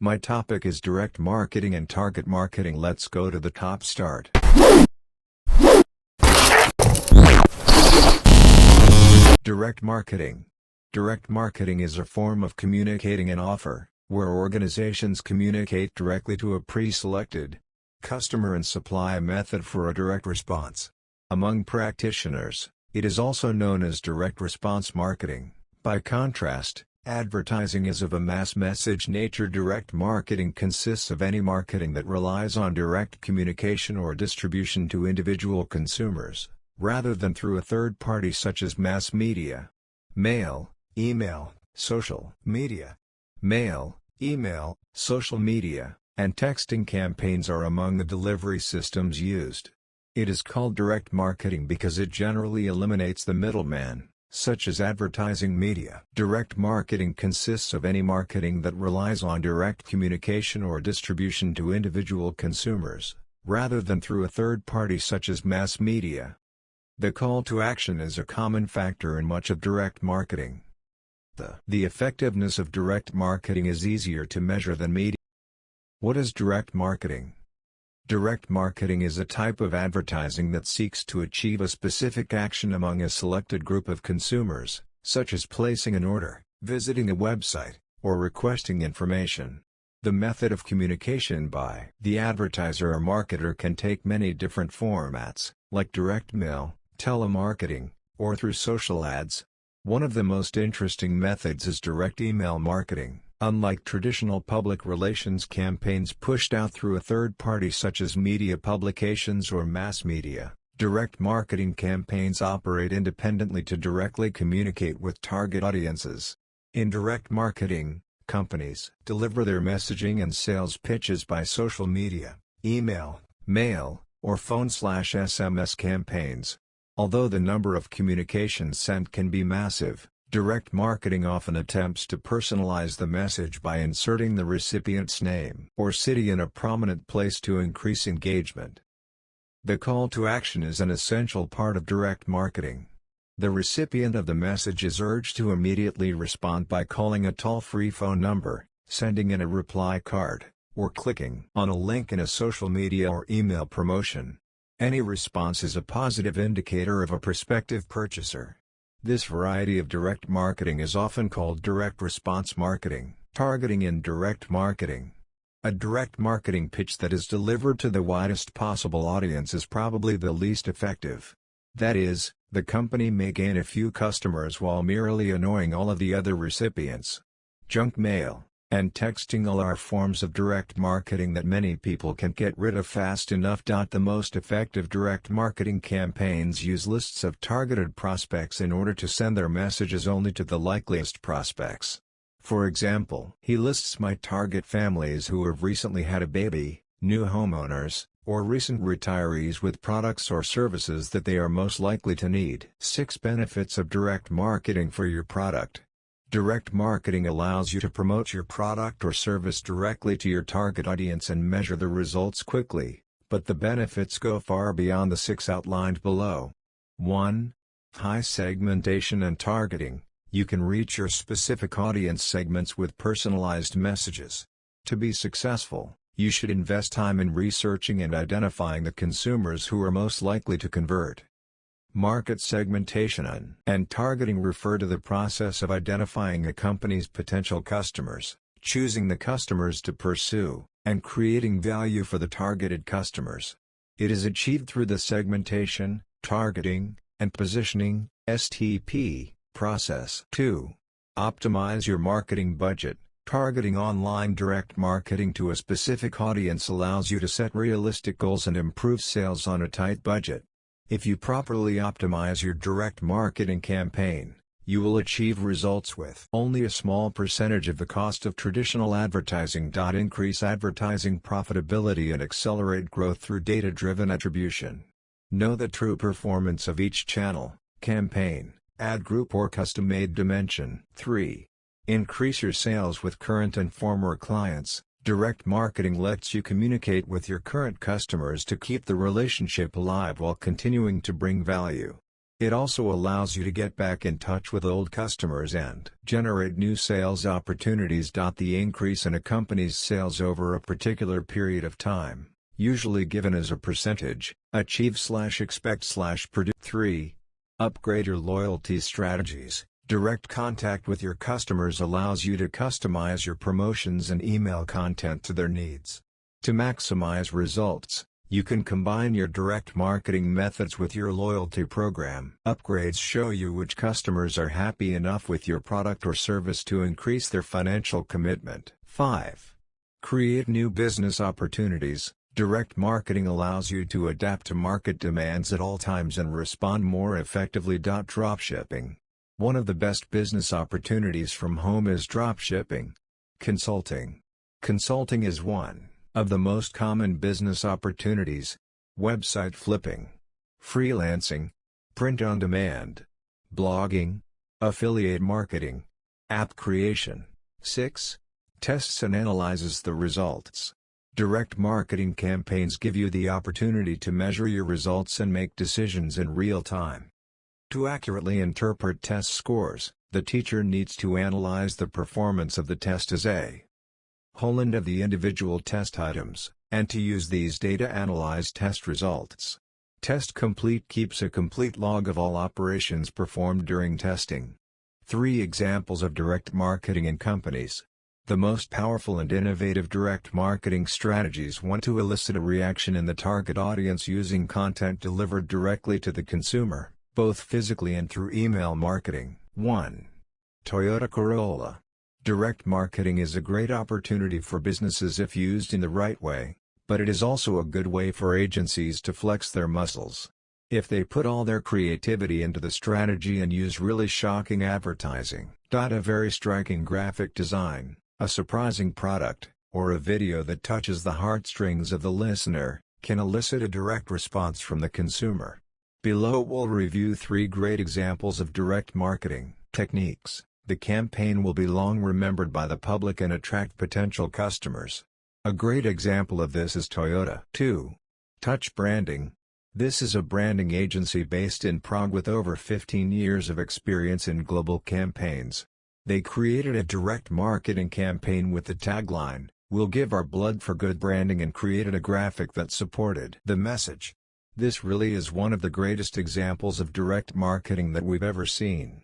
My topic is direct marketing and target marketing. Let's go to the top start. Direct marketing. Direct marketing is a form of communicating an offer, where organizations communicate directly to a pre-selected customer and supply a method for a direct response. Among practitioners, it is also known as direct response marketing. By contrast, advertising is of a mass message nature. Direct marketing consists of any marketing that relies on direct communication or distribution to individual consumers, rather than through a third party such as mass media, mail, email, social media. Mail, email, social media, and texting campaigns are among the delivery systems used. It is called direct marketing because it generally eliminates the middleman, such as advertising media. Direct marketing consists of any marketing that relies on direct communication or distribution to individual consumers, rather than through a third party such as mass media. The call to action is a common factor in much of direct marketing. The effectiveness of direct marketing is easier to measure than media. What is direct marketing? Direct marketing is a type of advertising that seeks to achieve a specific action among a selected group of consumers, such as placing an order, visiting a website, or requesting information. The method of communication by the advertiser or marketer can take many different formats, like direct mail, telemarketing, or through social ads. One of the most interesting methods is direct email marketing. Unlike traditional public relations campaigns pushed out through a third party such as media publications or mass media, direct marketing campaigns operate independently to directly communicate with target audiences. In direct marketing, companies deliver their messaging and sales pitches by social media, email, mail, or phone/SMS campaigns. Although the number of communications sent can be massive, direct marketing often attempts to personalize the message by inserting the recipient's name or city in a prominent place to increase engagement. The call to action is an essential part of direct marketing. The recipient of the message is urged to immediately respond by calling a toll-free phone number, sending in a reply card, or clicking on a link in a social media or email promotion. Any response is a positive indicator of a prospective purchaser. This variety of direct marketing is often called direct response marketing. Targeting in direct marketing. A direct marketing pitch that is delivered to the widest possible audience is probably the least effective. That is, the company may gain a few customers while merely annoying all of the other recipients. Junk mail and texting all are forms of direct marketing that many people can get rid of fast enough. The most effective direct marketing campaigns use lists of targeted prospects in order to send their messages only to the likeliest prospects. For example, he lists my target families who have recently had a baby, new homeowners, or recent retirees with products or services that they are most likely to need. 6 benefits of direct marketing for your product. Direct marketing allows you to promote your product or service directly to your target audience and measure the results quickly, but the benefits go far beyond the 6 outlined below. 1. High segmentation and targeting. You can reach your specific audience segments with personalized messages. To be successful, you should invest time in researching and identifying the consumers who are most likely to convert. Market segmentation and targeting refer to the process of identifying a company's potential customers, choosing the customers to pursue, and creating value for the targeted customers. It is achieved through the segmentation, targeting, and positioning (STP) process. 2. Optimize your marketing budget. Targeting online direct marketing to a specific audience allows you to set realistic goals and improve sales on a tight budget. If you properly optimize your direct marketing campaign, you will achieve results with only a small percentage of the cost of traditional advertising. Increase advertising profitability and accelerate growth through data-driven attribution. Know the true performance of each channel, campaign, ad group or custom-made dimension. 3. Increase your sales with current and former clients. Direct marketing lets you communicate with your current customers to keep the relationship alive while continuing to bring value. It also allows you to get back in touch with old customers and generate new sales opportunities. The increase in a company's sales over a particular period of time, usually given as a percentage, achieve/expect/predict. 3. Upgrade your loyalty strategies. Direct contact with your customers allows you to customize your promotions and email content to their needs. To maximize results, you can combine your direct marketing methods with your loyalty program. Upgrades show you which customers are happy enough with your product or service to increase their financial commitment. 5. Create new business opportunities. Direct marketing allows you to adapt to market demands at all times and respond more effectively. Dropshipping. One of the best business opportunities from home is dropshipping. Consulting. Consulting is one of the most common business opportunities. Website flipping, freelancing, print on demand, blogging, affiliate marketing, app creation. 6. Tests and analyzes the results. Direct marketing campaigns give you the opportunity to measure your results and make decisions in real time. To accurately interpret test scores, the teacher needs to analyze the performance of the test as a whole and of the individual test items, and to use these data analyze test results. Test Complete keeps a complete log of all operations performed during testing. 3 examples of direct marketing in companies. The most powerful and innovative direct marketing strategies want to elicit a reaction in the target audience using content delivered directly to the consumer, both physically and through email marketing. 1. Toyota Corolla. Direct marketing is a great opportunity for businesses if used in the right way, but it is also a good way for agencies to flex their muscles. If they put all their creativity into the strategy and use really shocking advertising. A very striking graphic design, a surprising product, or a video that touches the heartstrings of the listener, can elicit a direct response from the consumer. Below we'll review 3 great examples of direct marketing techniques. The campaign will be long remembered by the public and attract potential customers. A great example of this is Toyota. 2. Touch branding. This is a branding agency based in Prague with over 15 years of experience in global campaigns. They created a direct marketing campaign with the tagline, "We'll give our blood for good branding," and created a graphic that supported the message. This really is one of the greatest examples of direct marketing that we've ever seen.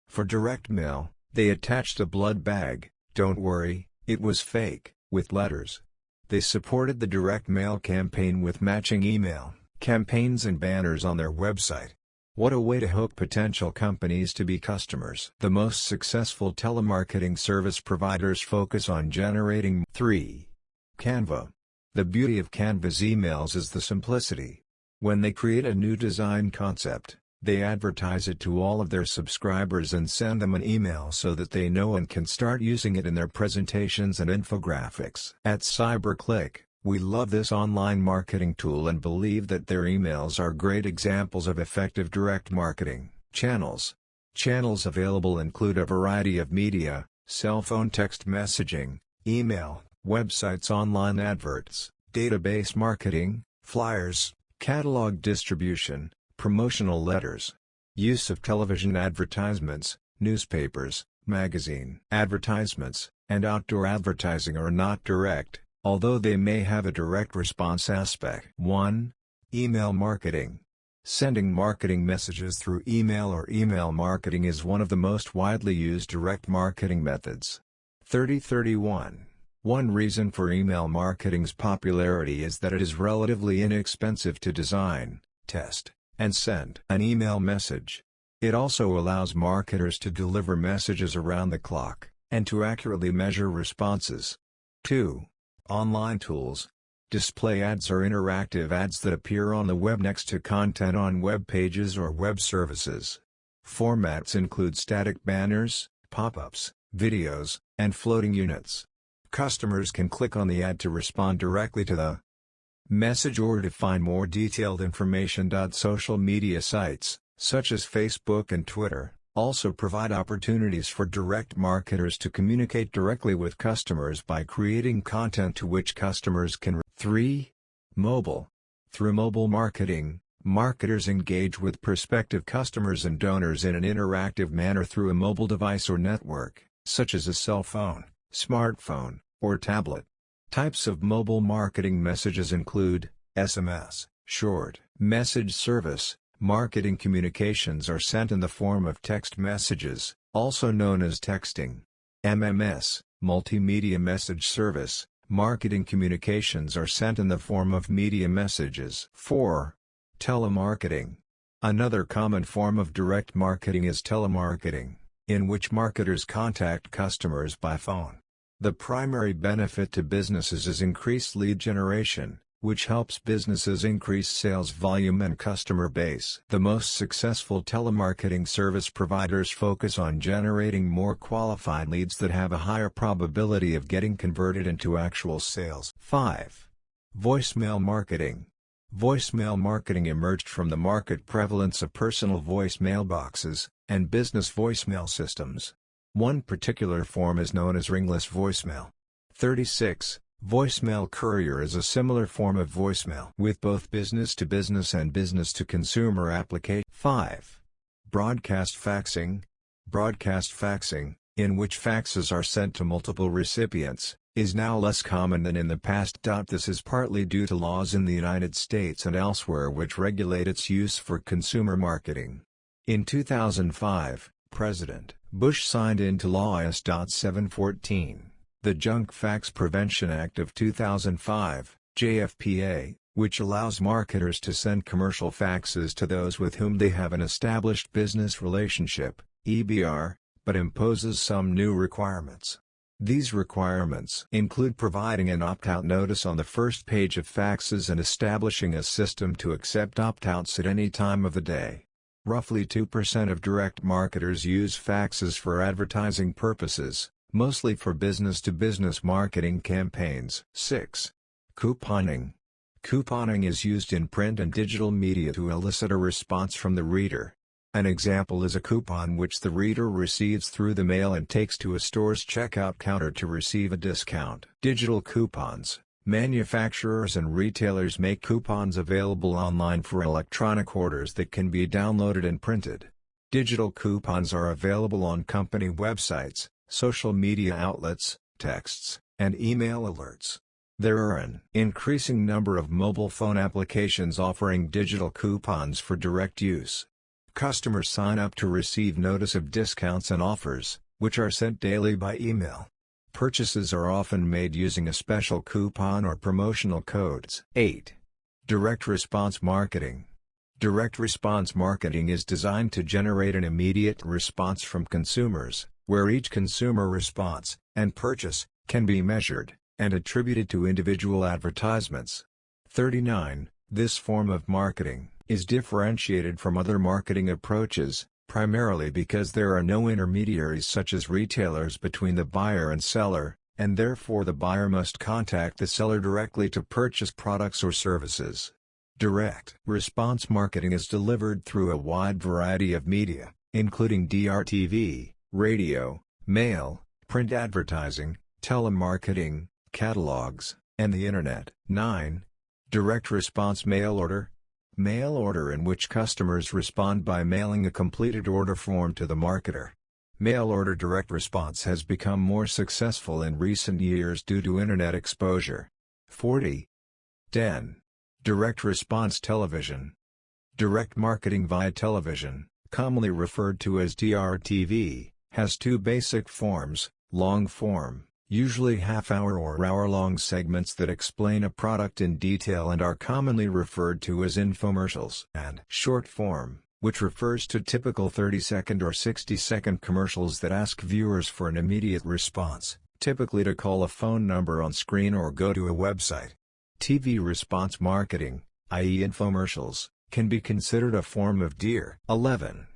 For direct mail, they attached a blood bag, "Don't worry, it was fake," with letters. They supported the direct mail campaign with matching email campaigns and banners on their website. What a way to hook potential companies to be customers. The most successful telemarketing service providers focus on generating. 3. Canva. The beauty of Canva's emails is the simplicity. When they create a new design concept, they advertise it to all of their subscribers and send them an email so that they know and can start using it in their presentations and infographics. At CyberClick, we love this online marketing tool and believe that their emails are great examples of effective direct marketing channels. Channels available include a variety of media, cell phone text messaging, email, websites, online adverts, database marketing, flyers, catalog distribution, promotional letters. Use of television advertisements, newspapers, magazine advertisements, and outdoor advertising are not direct, although they may have a direct response aspect. 1. Email marketing. Sending marketing messages through email or email marketing is one of the most widely used direct marketing methods. 3031. One reason for email marketing's popularity is that it is relatively inexpensive to design, test, and send an email message. It also allows marketers to deliver messages around the clock, and to accurately measure responses. 2. Online tools. Display ads are interactive ads that appear on the web next to content on web pages or web services. Formats include static banners, pop-ups, videos, and floating units. Customers can click on the ad to respond directly to the message or to find more detailed information. Social media sites, such as Facebook and Twitter, also provide opportunities for direct marketers to communicate directly with customers by creating content to which customers can. 3. Mobile. Through mobile marketing, Marketers engage with prospective customers and donors in an interactive manner through a mobile device or network, such as a cell phone, smartphone, or tablet. Types of mobile marketing messages include SMS, short message service. Marketing communications are sent in the form of text messages, also known as texting. MMS, multimedia message service. Marketing communications are sent in the form of media messages. 4. Telemarketing. Another common form of direct marketing is telemarketing, in which marketers contact customers by phone. The primary benefit to businesses is increased lead generation, which helps businesses increase sales volume and customer base. The most successful telemarketing service providers focus on generating more qualified leads that have a higher probability of getting converted into actual sales. 5. Voicemail marketing. Voicemail marketing emerged from the market prevalence of personal voice mailboxes and business voicemail systems. One particular form is known as ringless voicemail. 36. Voicemail courier is a similar form of voicemail with both business-to-business and business-to-consumer application. 5. Broadcast faxing. Broadcast faxing, in which faxes are sent to multiple recipients, is now less common than in the past. This is partly due to laws in the United States and elsewhere which regulate its use for consumer marketing. In 2005, President Bush signed into law US.714. The Junk Fax Prevention Act of 2005, JFPA, which allows marketers to send commercial faxes to those with whom they have an established business relationship, EBR, but imposes some new requirements. These requirements include providing an opt-out notice on the first page of faxes and establishing a system to accept opt-outs at any time of the day. Roughly 2% of direct marketers use faxes for advertising purposes, mostly for business-to-business marketing campaigns. 6. Couponing. Couponing is used in print and digital media to elicit a response from the reader. An example is a coupon which the reader receives through the mail and takes to a store's checkout counter to receive a discount. Digital coupons. Manufacturers and retailers make coupons available online for electronic orders that can be downloaded and printed. Digital coupons are available on company websites, social media outlets, texts, and email alerts. There are an increasing number of mobile phone applications offering digital coupons for direct use. Customers sign up to receive notice of discounts and offers, which are sent daily by email. Purchases are often made using a special coupon or promotional codes. 8. Direct response marketing. Direct response marketing is designed to generate an immediate response from consumers, where each consumer response and purchase can be measured and attributed to individual advertisements. 39. This form of marketing is differentiated from other marketing approaches, primarily because there are no intermediaries such as retailers between the buyer and seller, and therefore the buyer must contact the seller directly to purchase products or services. Direct response marketing is delivered through a wide variety of media, including DRTV, radio, mail, print advertising, telemarketing, catalogs, and the Internet. 9. Direct response mail order. Mail order in which customers respond by mailing a completed order form to the marketer. Mail order direct response has become more successful in recent years due to Internet exposure. 40. 10. Direct response television. Direct marketing via television, commonly referred to as DRTV, has two basic forms: long form, usually half-hour or hour-long segments that explain a product in detail and are commonly referred to as infomercials, and short form, which refers to typical 30-second or 60-second commercials that ask viewers for an immediate response, typically to call a phone number on screen or go to a website. TV response marketing, i.e. infomercials, can be considered a form of DIR. 11.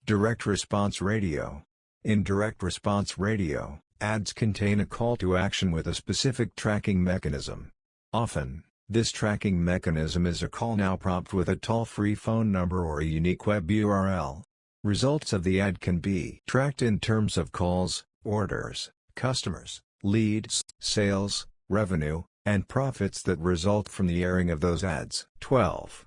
Direct response radio. In direct response radio, ads contain a call to action with a specific tracking mechanism. Often, this tracking mechanism is a call now prompt with a toll-free phone number or a unique web URL. Results of the ad can be tracked in terms of calls, orders, customers, leads, sales, revenue, and profits that result from the airing of those ads. 12.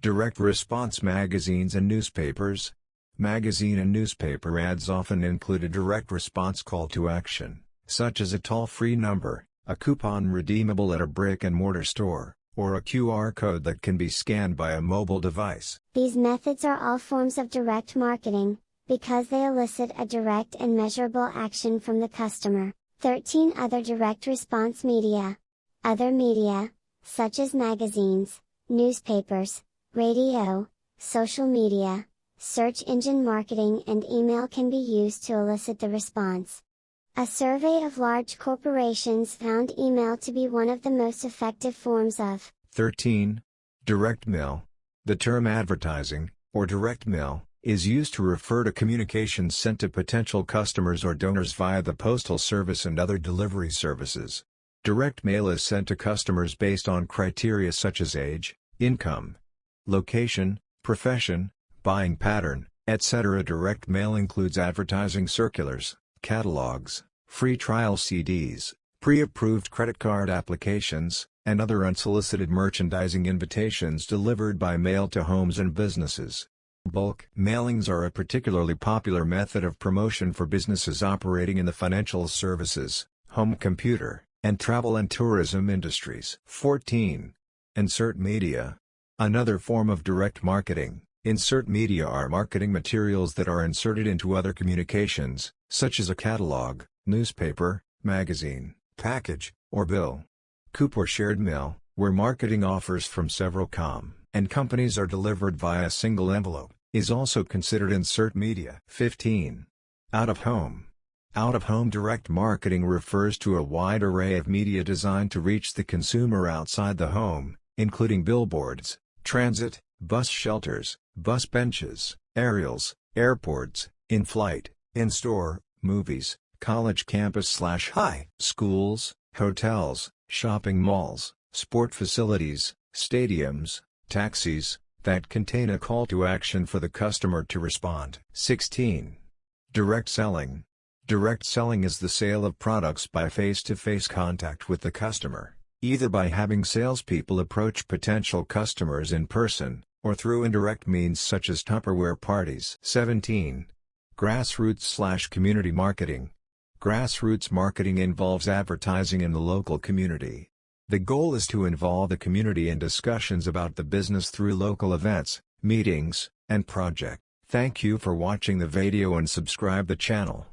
Direct response magazines and newspapers. Magazine and newspaper ads often include a direct response call to action, such as a toll-free number, a coupon redeemable at a brick-and-mortar store, or a QR code that can be scanned by a mobile device. These methods are all forms of direct marketing, because they elicit a direct and measurable action from the customer. 13 Other direct response media. Other media, such as magazines, newspapers, radio, social media, search engine marketing and email can be used to elicit the response. A survey of large corporations found email to be one of the most effective forms of 13. Direct mail. The term advertising, or direct mail, is used to refer to communications sent to potential customers or donors via the postal service and other delivery services. Direct mail is sent to customers based on criteria such as age, income, location, profession, buying pattern, etc. Direct mail includes advertising circulars, catalogs, free trial CDs, pre-approved credit card applications, and other unsolicited merchandising invitations delivered by mail to homes and businesses. Bulk mailings are a particularly popular method of promotion for businesses operating in the financial services, home computer, and travel and tourism industries. 14. Insert media. Another form of direct marketing. Insert media are marketing materials that are inserted into other communications, such as a catalog, newspaper, magazine, package, or bill. Coup or shared mail, where marketing offers from several and companies are delivered via a single envelope, is also considered insert media. 15. Out-of-home. Out-of-home direct marketing refers to a wide array of media designed to reach the consumer outside the home, including billboards, transit, bus shelters, bus benches, aerials, airports, in-flight, in-store, movies, college campus/high schools, hotels, shopping malls, sport facilities, stadiums, taxis, that contain a call to action for the customer to respond. 16. Direct selling. Direct selling is the sale of products by face-to-face contact with the customer, either by having salespeople approach potential customers in person, or through indirect means such as Tupperware parties. 17. Grassroots/community marketing. Grassroots marketing involves advertising in the local community. The goal is to involve the community in discussions about the business through local events, meetings, and projects. Thank you for watching the video and subscribe the channel.